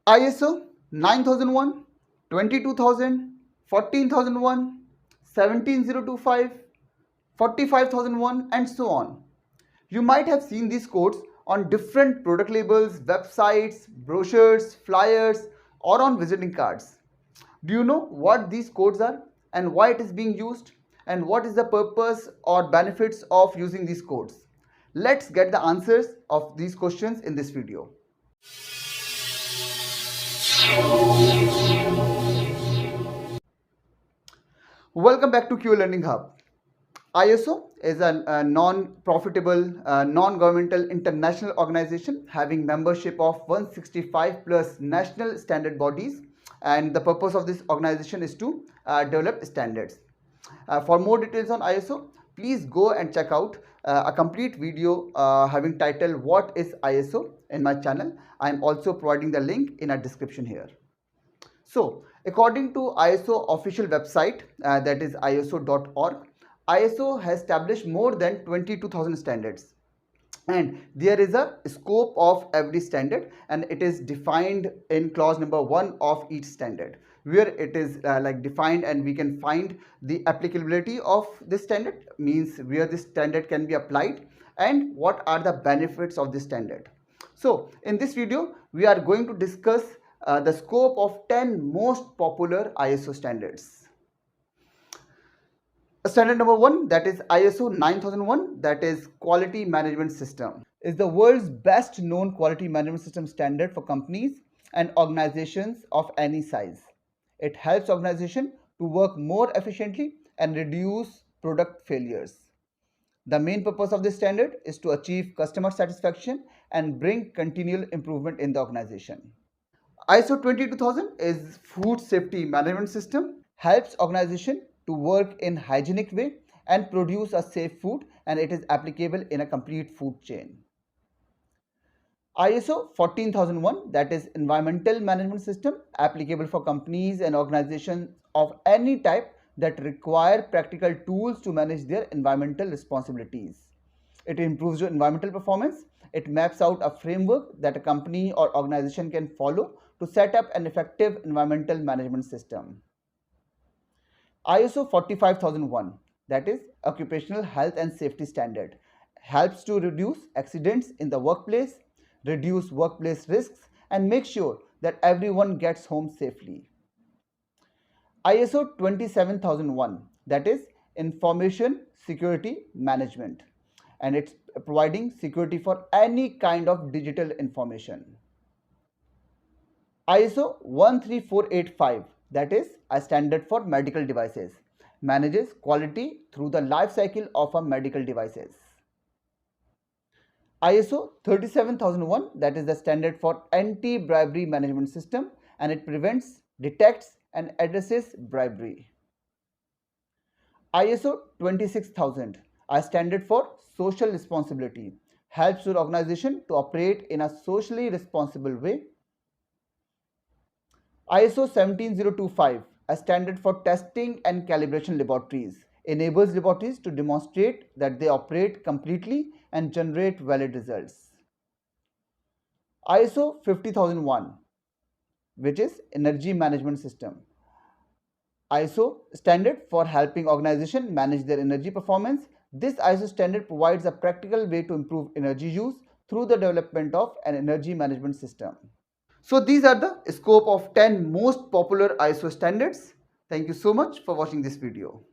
ISO 9001, 22000, 14001, 17025, 45001, and so on. You might have seen these codes on different product labels, websites, brochures, flyers, or on visiting cards. Do you know what these codes are and why it is being used and what is the purpose or benefits of using these codes? Let's get the answers of these questions in this video. Welcome back to Q Learning Hub. ISO is a non-profitable, non-governmental international organization having membership of 165 plus national standard bodies, and the purpose of this organization is to develop standards. For more details on ISO, please go and check out a complete video having title What is ISO in my channel. I am also providing the link in a description here. So, according to ISO official website, that is iso.org, ISO has established more than 22,000 standards, and there is a scope of every standard, and it is defined in clause number 1 of each standard, where it is like defined, and we can find the applicability of this standard, means where this standard can be applied and what are the benefits of this standard. So in this video we are going to discuss the scope of 10 most popular ISO standards. Standard number 1, that is ISO 9001, that is Quality Management System, is the world's best known quality management system standard for companies and organizations of any size. It helps organizations to work more efficiently and reduce product failures. The main purpose of this standard is to achieve customer satisfaction and bring continual improvement in the organization. ISO 22000 is Food Safety Management System, helps organization to work in hygienic way and produce a safe food, and it is applicable in a complete food chain. ISO 14001, that is Environmental Management System, applicable for companies and organizations of any type that require practical tools to manage their environmental responsibilities. It improves your environmental performance. It maps out a framework that a company or organization can follow to set up an effective environmental management system. ISO 45001, that is Occupational Health and Safety Standard, helps to reduce accidents in the workplace, reduce workplace risks, and make sure that everyone gets home safely. ISO 27001, that is Information Security Management, and it's providing security for any kind of digital information. ISO 13485, that is a standard for medical devices, manages quality through the life cycle of a medical devices. ISO 37001, that is the standard for anti-bribery management system, and it prevents, detects and addresses bribery. ISO 26000, a standard for social responsibility, helps your organization to operate in a socially responsible way. ISO 17025, a standard for testing and calibration laboratories, enables laboratories to demonstrate that they operate completely and generate valid results. ISO 50001, which is Energy Management System, ISO standard for helping organizations manage their energy performance. This ISO standard provides a practical way to improve energy use through the development of an energy management system. So these are the scope of 10 most popular ISO standards. Thank you so much for watching this video.